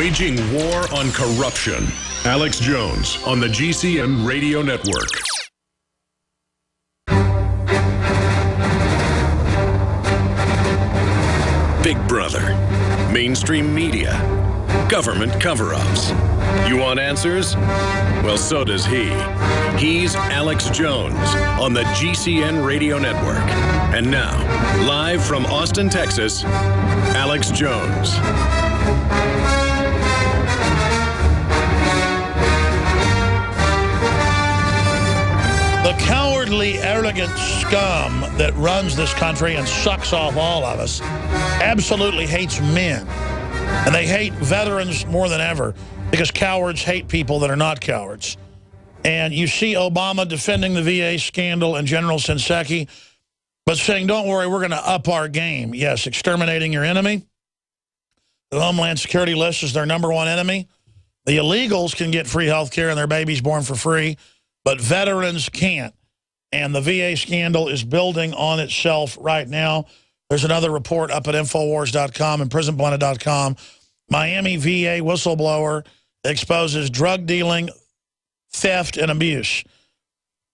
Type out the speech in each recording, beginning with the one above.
Waging war on corruption. Alex Jones on the GCN Radio Network. Big Brother, mainstream media, government cover-ups. You want answers? Well, so does he. He's Alex Jones on the GCN Radio Network. And now, live from Austin, Texas, Alex Jones. The cowardly, arrogant scum that runs this country and sucks off all of us absolutely hates men. And they hate veterans more than ever because cowards hate people that are not cowards. And you see Obama defending the VA scandal and General Shinseki, but saying, don't worry, we're going to up our game. Yes, exterminating your enemy. The Homeland Security list is their #1 enemy. The illegals can get free health care and their babies born for free, but veterans can't. And the VA scandal is building on itself right now. There's another report up at Infowars.com and PrisonPlanet.com. Miami VA whistleblower exposes drug dealing, theft, and abuse.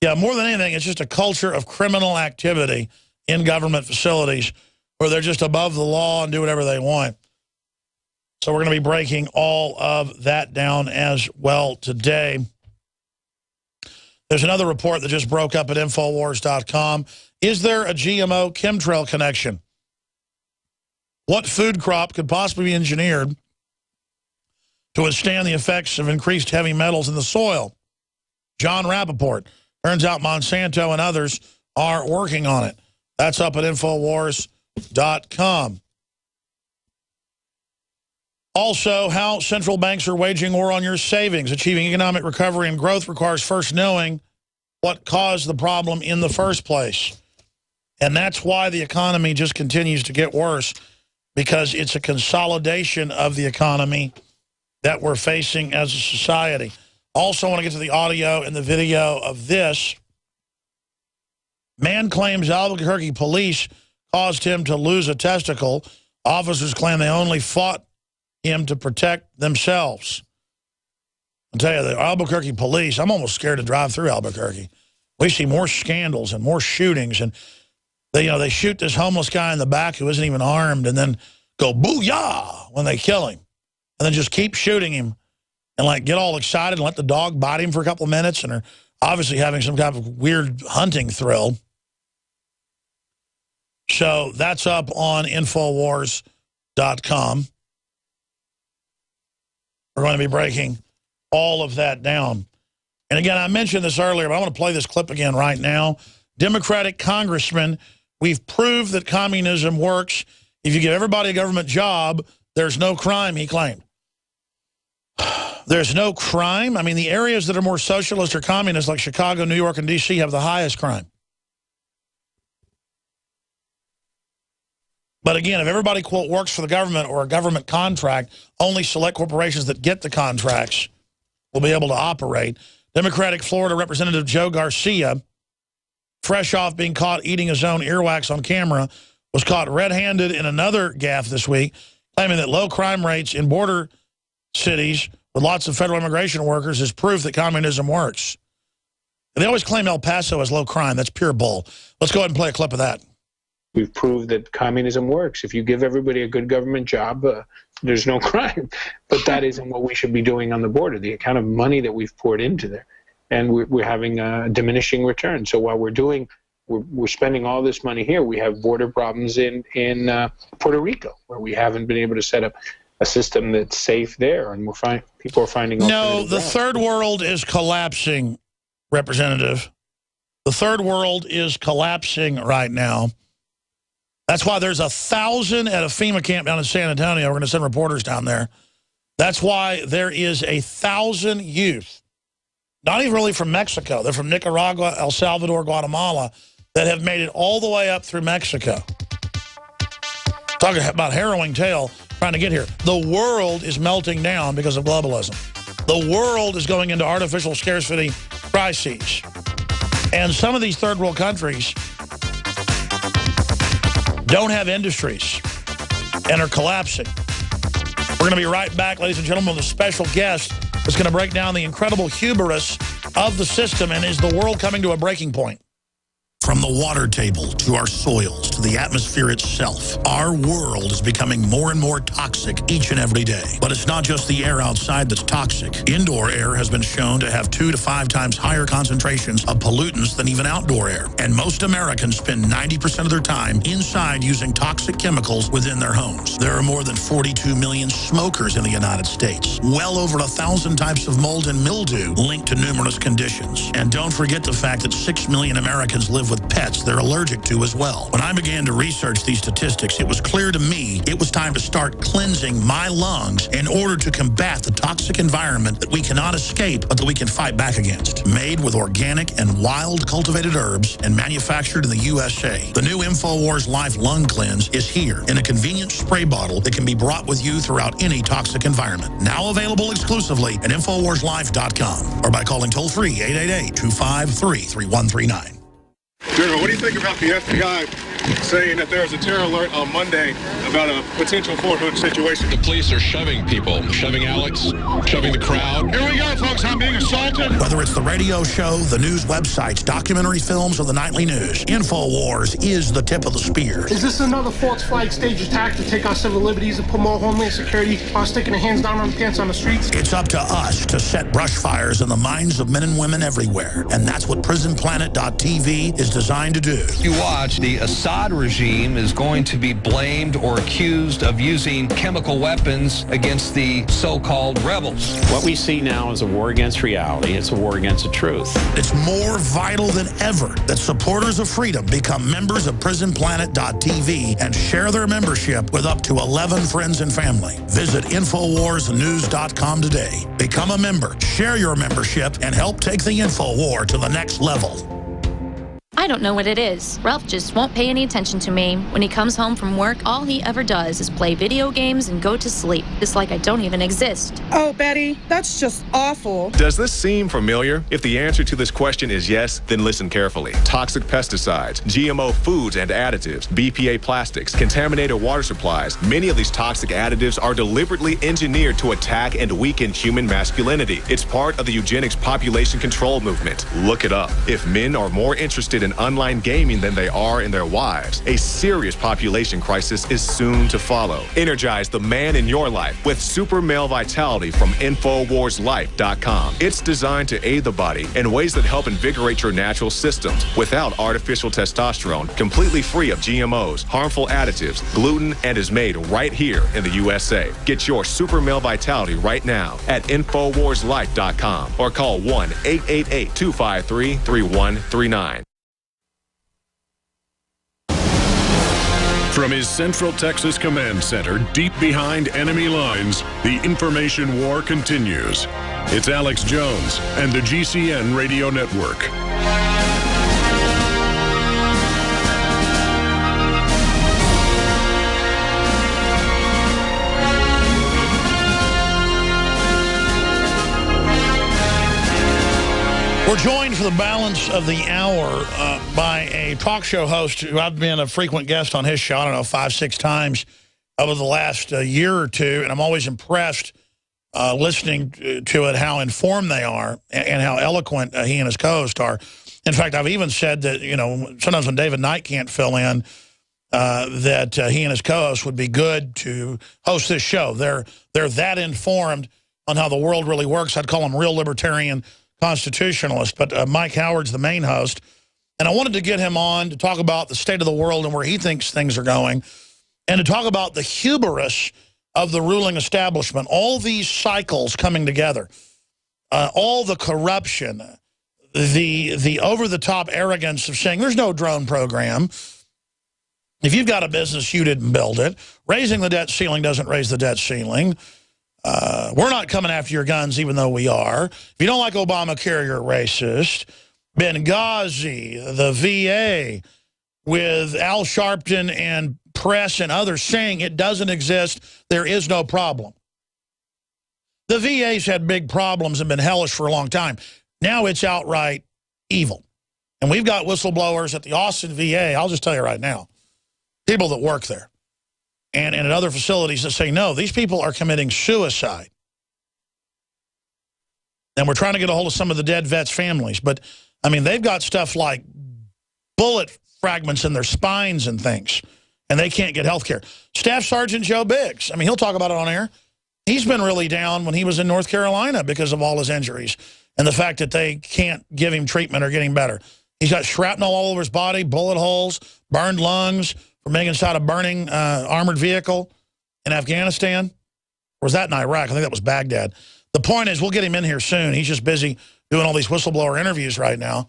Yeah, more than anything, it's just a culture of criminal activity in government facilities where they're just above the law and do whatever they want. So we're going to be breaking all of that down as well today. There's another report that just broke up at Infowars.com. Is there a GMO chemtrail connection? What food crop could possibly be engineered to withstand the effects of increased heavy metals in the soil? John Rappaport. Turns out Monsanto and others are working on it. That's up at Infowars.com. Also, how central banks are waging war on your savings. Achieving economic recovery and growth requires first knowing what caused the problem in the first place. And that's why the economy just continues to get worse, because it's a consolidation of the economy that we're facing as a society. Also want to get to the audio and the video of this. Man claims Albuquerque police caused him to lose a testicle. Officers claim they only fought him to protect themselves. I'll tell you, the Albuquerque police, I'm almost scared to drive through Albuquerque. We see more scandals and more shootings, and they shoot this homeless guy in the back who isn't even armed and then go booyah when they kill him, and then just keep shooting him and like get all excited and let the dog bite him for a couple of minutes and are obviously having some kind of weird hunting thrill. So that's up on Infowars.com. We're going to be breaking all of that down. And again, I mentioned this earlier, but I want to play this clip again right now. Democratic congressman, we've proved that communism works. If you give everybody a government job, there's no crime, he claimed. There's no crime? I mean, the areas that are more socialist or communist, like Chicago, New York, and D.C., have the highest crime. But again, if everybody, quote, works for the government or a government contract, only select corporations that get the contracts will be able to operate. Democratic Florida Representative Joe Garcia, fresh off being caught eating his own earwax on camera, was caught red-handed in another gaffe this week, claiming that low crime rates in border cities with lots of federal immigration workers is proof that communism works. They always claim El Paso has low crime. That's pure bull. Let's go ahead and play a clip of that. We've proved that communism works. If you give everybody a good government job, there's no crime. But that isn't what we should be doing on the border, the kind of money that we've poured into there. And we're having a diminishing return. So while we're spending all this money here, we have border problems in Puerto Rico, where we haven't been able to set up a system that's safe there. And people are finding No, the third world is collapsing, Representative. The third world is collapsing right now. That's why there's 1,000 at a FEMA camp down in San Antonio. We're going to send reporters down there. That's why there is 1,000 youth, not even really from Mexico. They're from Nicaragua, El Salvador, Guatemala, that have made it all the way up through Mexico. Talking about harrowing tale trying to get here. The world is melting down because of globalism. The world is going into artificial scarcity crises. And some of these third world countries don't have industries and are collapsing. We're We're going to be right back, ladies and gentlemen, with a special guest that's going to break down the incredible hubris of the system and is the world coming to a breaking point. From the water table to our soils to the atmosphere itself, our world is becoming more and more toxic each and every day. But it's not just the air outside that's toxic. Indoor air has been shown to have 2 to 5 times higher concentrations of pollutants than even outdoor air. And most Americans spend 90% of their time inside using toxic chemicals within their homes. There are more than 42 million smokers in the United States. Well over 1,000 types of mold and mildew linked to numerous conditions. And don't forget the fact that 6 million Americans live with pets they're allergic to as well. When I began to research these statistics, it was clear to me it was time to start cleansing my lungs in order to combat the toxic environment that we cannot escape, but that we can fight back against. Made with organic and wild cultivated herbs and manufactured in the USA, the new InfoWars Life Lung Cleanse is here in a convenient spray bottle that can be brought with you throughout any toxic environment. Now available exclusively at InfoWarsLife.com or by calling toll-free 888-253-3139. General, what do you think about the FBI saying that there's a terror alert on Monday about a potential Fort Hood situation? The police are shoving people, shoving Alex, shoving the crowd. Here we go, folks. I'm being assaulted. Whether it's the radio show, the news websites, documentary films, or the nightly news, InfoWars is the tip of the spear. Is this another false flag stage attack to take our civil liberties and put more homeland security while sticking their hands down on the pants on the streets? It's up to us to set brush fires in the minds of men and women everywhere. And that's what PrisonPlanet.tv is designed to do. You watch, the Assad regime is going to be blamed or accused of using chemical weapons against the so-called rebels. What we see now is a war against reality. It's a war against the truth. It's more vital than ever that supporters of freedom become members of PrisonPlanet.tv and share their membership with up to 11 friends and family. Visit InfoWarsNews.com today. Become a member, share your membership, and help take the InfoWar to the next level. I don't know what it is. Ralph just won't pay any attention to me. When he comes home from work, all he ever does is play video games and go to sleep. It's like I don't even exist. Oh, Betty, that's just awful. Does this seem familiar? If the answer to this question is yes, then listen carefully. Toxic pesticides, GMO foods and additives, BPA plastics, contaminated water supplies. Many of these toxic additives are deliberately engineered to attack and weaken human masculinity. It's part of the eugenics population control movement. Look it up. If men are more interested in online gaming than they are in their wives, a serious population crisis is soon to follow. Energize the man in your life with Super Male Vitality from InfoWarsLife.com. It's designed to aid the body in ways that help invigorate your natural systems without artificial testosterone, completely free of GMOs, harmful additives, gluten, and is made right here in the USA. Get your Super Male Vitality right now at InfoWarsLife.com or call 1-888-253-3139. From his Central Texas Command Center, deep behind enemy lines, the information war continues. It's Alex Jones and the GCN Radio Network. We're joined for the balance of the hour by a talk show host who I've been a frequent guest on his show, I don't know, 5, 6 times over the last year or two, and I'm always impressed listening to it, how informed they are and how eloquent he and his co-host are. In fact, I've even said that, you know, sometimes when David Knight can't fill in, that he and his co-host would be good to host this show. They're that informed on how the world really works. I'd call them real libertarian constitutionalist, but Mike Howard's the main host, and I wanted to get him on to talk about the state of the world and where he thinks things are going, and to talk about the hubris of the ruling establishment, all these cycles coming together, all the corruption, the over-the-top arrogance of saying there's no drone program. If you've got a business, you didn't build it. Raising the debt ceiling doesn't raise the debt ceiling. We're not coming after your guns, even though we are. If you don't like Obamacare, you're racist. Benghazi, the VA, with Al Sharpton and press and others saying it doesn't exist, there is no problem. The VA's had big problems and been hellish for a long time. Now it's outright evil. And we've got whistleblowers at the Austin VA, I'll just tell you right now, people that work there. and at other facilities that say, no, these people are committing suicide. And we're trying to get a hold of some of the dead vets' families. But, I mean, they've got stuff like bullet fragments in their spines and things, and they can't get health care. Staff Sergeant Joe Biggs, I mean, he'll talk about it on air. He's been really down when he was in North Carolina because of all his injuries and the fact that they can't give him treatment or get him better. He's got shrapnel all over his body, bullet holes, burned lungs from being inside a burning armored vehicle in Afghanistan. Or was that in Iraq? I think that was Baghdad. The point is, we'll get him in here soon. He's just busy doing all these whistleblower interviews right now.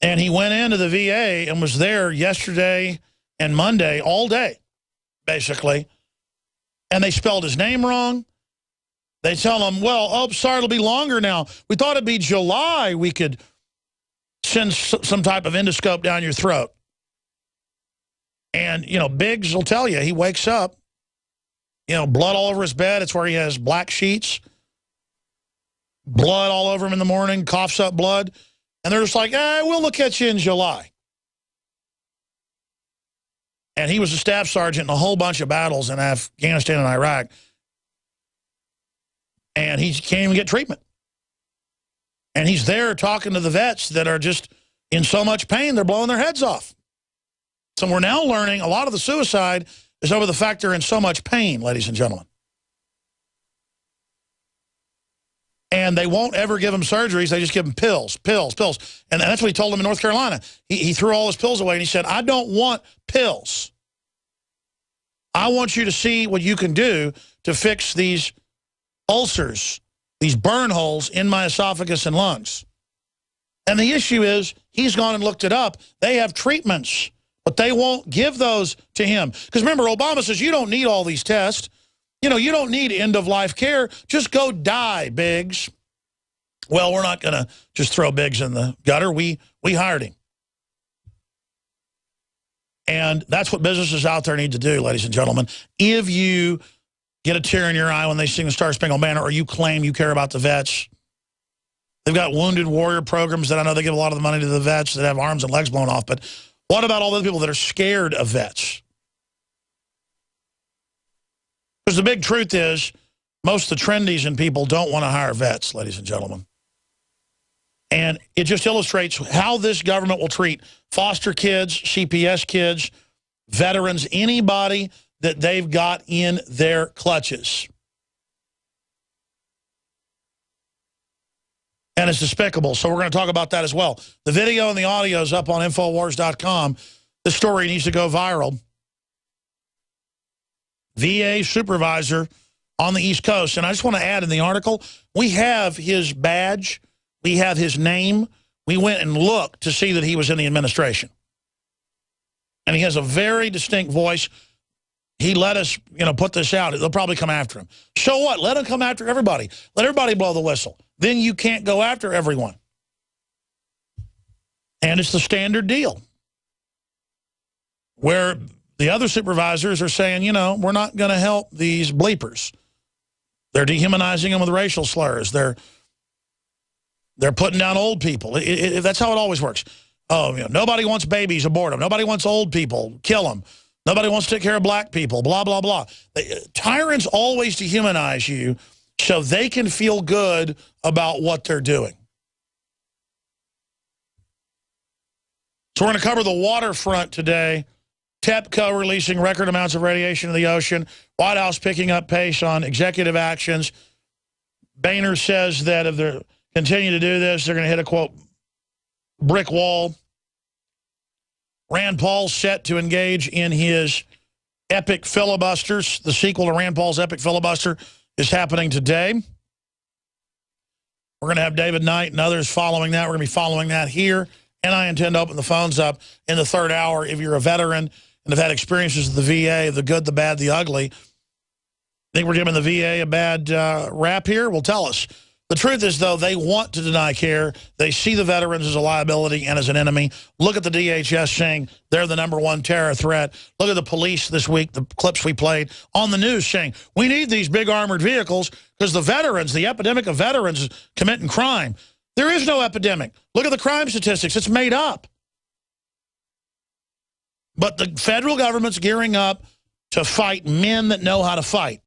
And he went into the VA and was there yesterday and Monday, all day, basically. And they spelled his name wrong. They tell him, well, oh, sorry, it'll be longer now. We thought it'd be July. We could send some type of endoscope down your throat. And, you know, Biggs will tell you, he wakes up, you know, blood all over his bed. It's where he has black sheets. Blood all over him in the morning, coughs up blood. And they're just like, we'll look at you in July. And he was a staff sergeant in a whole bunch of battles in Afghanistan and Iraq. And he can't even get treatment. And he's there talking to the vets that are just in so much pain, they're blowing their heads off. So we're now learning a lot of the suicide is over the fact they're in so much pain, ladies and gentlemen. And they won't ever give them surgeries. They just give them pills. And that's what he told them in North Carolina. He threw all his pills away, and he said, I don't want pills. I want you to see what you can do to fix these ulcers, these burn holes in my esophagus and lungs. And the issue is, he's gone and looked it up. They have treatments, but they won't give those to him. Because remember, Obama says, you don't need all these tests. You know, you don't need end-of-life care. Just go die, Biggs. Well, we're not going to just throw Biggs in the gutter. We hired him. And that's what businesses out there need to do, ladies and gentlemen. If you get a tear in your eye when they sing the Star Spangled Banner, or you claim you care about the vets, they've got wounded warrior programs that I know they give a lot of the money to the vets that have arms and legs blown off. But what about all those people that are scared of vets? Because the big truth is, most of the trendies and people don't want to hire vets, ladies and gentlemen. And it just illustrates how this government will treat foster kids, CPS kids, veterans, anybody that they've got in their clutches. And it's despicable. So we're going to talk about that as well. The video and the audio is up on Infowars.com. This story needs to go viral. VA supervisor on the East Coast. And I just want to add in the article, we have his badge. We have his name. We went and looked to see that he was in the administration. And he has a very distinct voice. He let us, you know, put this out. They'll probably come after him. So what? Let him come after everybody. Let everybody blow the whistle. Then you can't go after everyone. And it's the standard deal. Where the other supervisors are saying, you know, we're not going to help these bleepers. They're dehumanizing them with racial slurs. They're putting down old people. That's how it always works. Oh, you know, nobody wants babies, abort them. Nobody wants old people, kill them. Nobody wants to take care of black people, blah, blah, blah. Tyrants always dehumanize you so they can feel good about what they're doing. So we're going to cover the waterfront today. TEPCO releasing record amounts of radiation in the ocean. White House picking up pace on executive actions. Boehner says that if they continue to do this, they're going to hit a, quote, brick wall. Rand Paul set to engage in his epic filibusters. The sequel to Rand Paul's epic filibuster is happening today. We're going to have David Knight and others following that. We're going to be following that here. And I intend to open the phones up in the third hour. If you're a veteran and have had experiences with the VA, the good, the bad, the ugly, think we're giving the VA a bad rap here? Well, tell us. The truth is, though, they want to deny care. They see the veterans as a liability and as an enemy. Look at the DHS saying they're the #1 terror threat. Look at the police this week, the clips we played on the news saying, we need these big armored vehicles because the veterans, the epidemic of veterans is committing crime. There is no epidemic. Look at the crime statistics. It's made up. But the federal government's gearing up to fight men that know how to fight.